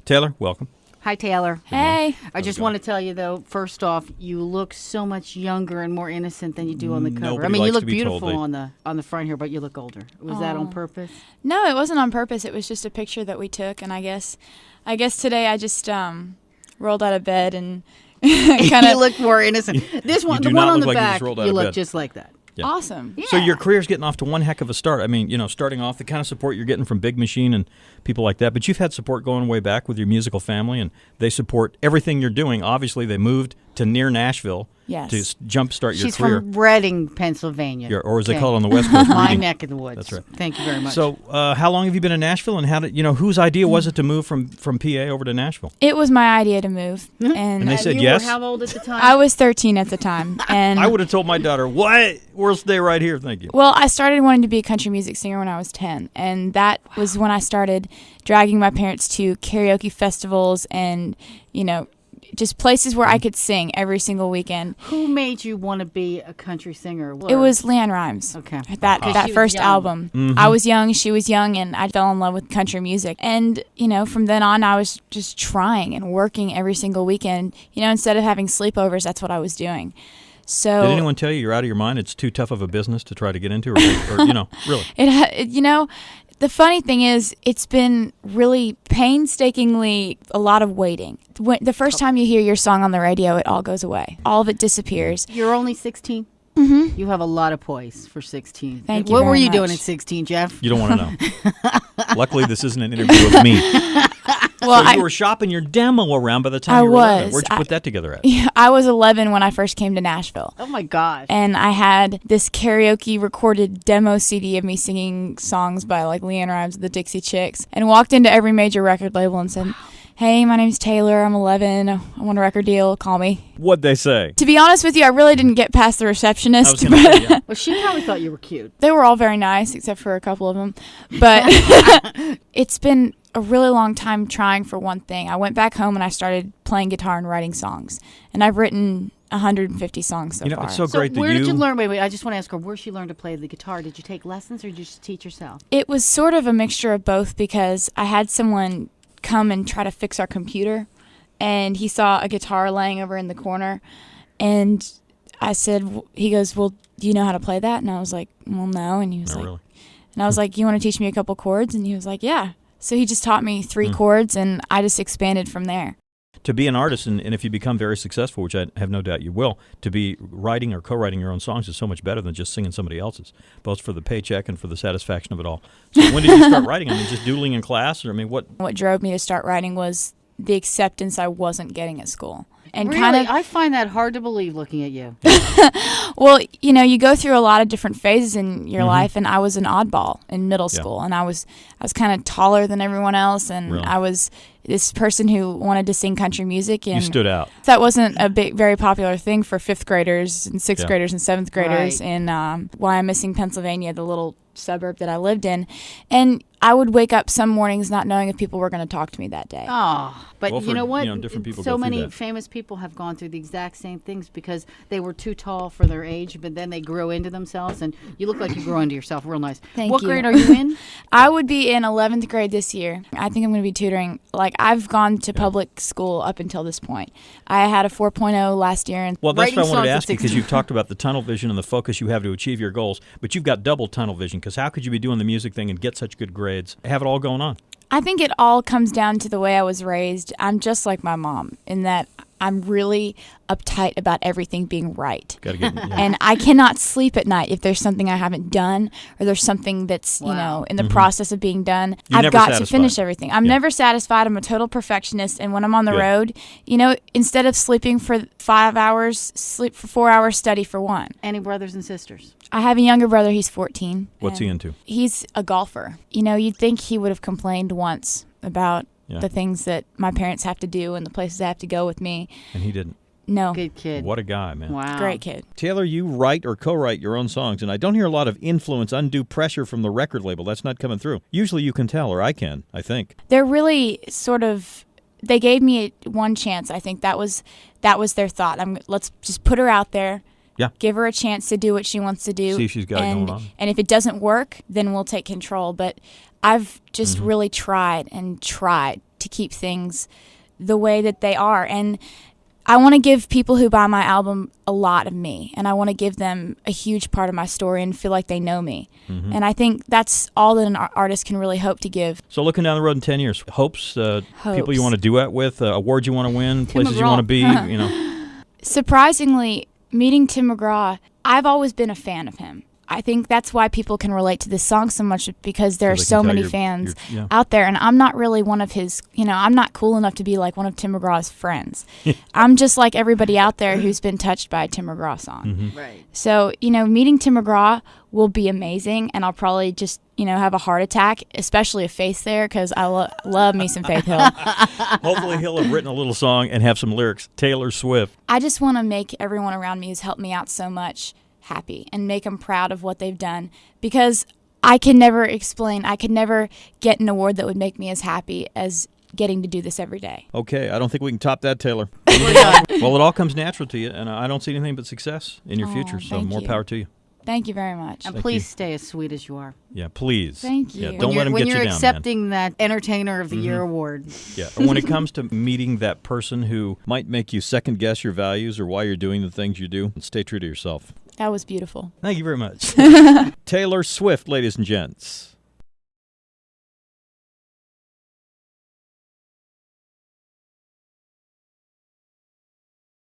Taylor, welcome. Hi, Taylor. Hey. I just want to tell you, though, first off, you look so much younger and more innocent than you do on the cover. Nobody I mean, you likes look to be beautiful told on the front here, but you look older. Was that on purpose? No, it wasn't on purpose. It was just a picture that we took, and I guess today I just rolled out of bed and kind of You look more innocent. This one, the one on the back, you look just like that. Yeah. Awesome. Yeah. So your career's getting off to one heck of a start. I mean, starting off, the kind of support you're getting from Big Machine and people like that, but you've had support going way back with your musical family, and they support everything you're doing. Obviously, they moved to near Nashville Yes. to jumpstart your She's career. from Reading, Pennsylvania. Or as they call it on the West Coast, My Reading. neck of the woods. That's right. Thank you very much. So how long have you been in Nashville, and how did whose idea was it to move from PA over to Nashville? It was my idea to move, And they said you yes? were how old at the time? I was 13 at the time, and I would have told my daughter, "What? We'll stay right here, thank you." well, I started wanting to be a country music singer when I was 10, and that was when I started dragging my parents to karaoke festivals and just places where I could sing every single weekend. Who made you want to be a country singer? It was Leanne Rimes. Okay. That She that was first young. album. Mm-hmm. I was young, she was young, and I fell in love with country music. And, from then on, I was just trying and working every single weekend. Instead of having sleepovers, that's what I was doing. So Did anyone tell you you're out of your mind? It's too tough of a business to try to get into, or really? The funny thing is, it's been really painstakingly a lot of waiting. The first time you hear your song on the radio, it all goes away. All of it disappears. You're only 16? Mm-hmm. You have a lot of poise for 16. Thank you What very were you much. doing at 16, Jeff? You don't want to know. Luckily, this isn't an interview with me. Well, So you were shopping your demo around by the time I you were 11. was. Where'd you put that together at? I was 11 when I first came to Nashville. Oh, my gosh. And I had this karaoke recorded demo CD of me singing songs by like Leanne Rimes, the Dixie Chicks, and walked into every major record label and said, "Hey, my name's Taylor. I'm 11. I want a record deal. Call me." What'd they say? To be honest with you, I really didn't get past the I was receptionist. gonna say, yeah. Well, she probably thought you were cute. They were all very nice, except for a couple of them. But it's been a really long time trying for one thing. I went back home and I started playing guitar and writing songs. And I've written 150 songs so far. It's so So great that where did you learn? Wait, I just want to ask her where she learned to play the guitar. Did you take lessons or did you just teach yourself? It was sort of a mixture of both because I had someone come and try to fix our computer, and he saw a guitar laying over in the corner, and I said, he goes, "Well, do you know how to play that?" And I was like, "Well, no." And he was Not like, really. and I was like, "You want to teach me a couple chords?" And he was like, "Yeah." So he just taught me 3 chords, and I just expanded from there. To be an artist, and if you become very successful, which I have no doubt you will, to be writing or co-writing your own songs is so much better than just singing somebody else's, both for the paycheck and for the satisfaction of it all. So when did you start writing? I mean, just doodling in class? Or what? What drove me to start writing was the acceptance I wasn't getting at school. And Really? kind of, I find that hard to believe looking at you. well, you go through a lot of different phases in your life, and I was an oddball in middle school, and I was kind of taller than everyone else, and Really? I was this person who wanted to sing country music, and You stood out. that wasn't a very popular thing for 5th graders and 6th Yeah. graders and 7th graders Right. in Wyomissing, Pennsylvania, the little suburb that I lived in. And I would wake up some mornings not knowing if people were going to talk to me that day. Oh, but Well, you know what? different people so go through many that. famous people have gone through the exact same things because they were too tall for their age, but then they grew into themselves, and you look like you grew into yourself real nice. Thank What you. grade are you in? I would be in 11th grade this year. I think I'm going to be tutoring. Like, I've gone to public school up until this point. I had a 4.0 last year. And Well, that's Writing what I wanted to songs at ask you, because 16. you've talked about the tunnel vision and the focus you have to achieve your goals, but you've got double tunnel vision, because how could you be doing the music thing and get such good grades, have it all going on? I think it all comes down to the way I was raised. I'm just like my mom in that I'm really uptight about everything being right. Got to get And I cannot sleep at night if there's something I haven't done, or there's something that's, Wow. in the process of being done. You're I've never got to satisfied. finish everything. I'm Yeah. never satisfied. I'm a total perfectionist. And when I'm on the Good. road, instead of sleeping for 5 hours, sleep for 4 hours, study for 1. Any brothers and sisters? I have a younger brother. He's 14. What's he and into? He's a golfer. You'd think he would have complained once about Yeah. the things that my parents have to do and the places they have to go with me. And he didn't. No. Good kid. What a guy, man. Wow. Great kid. Taylor, you write or co-write your own songs, and I don't hear a lot of influence, undue pressure from the record label. That's not coming through. Usually you can tell, or I can, I think. They're really sort of, they gave me one chance. I think that was their thought. Let's just put her out there. Yeah. Give her a chance to do what she wants to do. See if she's got it and, going on. And if it doesn't work, then we'll take control. But I've just really tried to keep things the way that they are. And I want to give people who buy my album a lot of me, and I want to give them a huge part of my story and feel like they know me. Mm-hmm. And I think that's all that an artist can really hope to give. So looking down the road in 10 years, hopes, people you want to duet with, awards you want to win, places you want to be, you know. Surprisingly, meeting Tim McGraw, I've always been a fan of him. I think that's why people can relate to this song so much, because there are so many fans out there. And I'm not really one of his, I'm not cool enough to be like one of Tim McGraw's friends. I'm just like everybody out there who's been touched by a Tim McGraw song. Mm-hmm. Right. So, meeting Tim McGraw will be amazing. And I'll probably just, have a heart attack, especially if Faith's there, because I love me some Faith Hill. Hopefully he'll have written a little song and have some lyrics. Taylor Swift. I just want to make everyone around me who's helped me out so much happy and make them proud of what they've done, because I can never get an award that would make me as happy as getting to do this every day. Okay, I don't think we can top that, Taylor. Well, it all comes natural to you, and I don't see anything but success in your future, so more power to you. Thank you very much. And please stay as sweet as you are. Yeah, please. Thank you. Yeah, don't let him get you down, when you're accepting that Entertainer of the Year award. Yeah, or when it comes to meeting that person who might make you second guess your values or why you're doing the things you do, stay true to yourself. That was beautiful. Thank you very much. Taylor Swift, ladies and gents.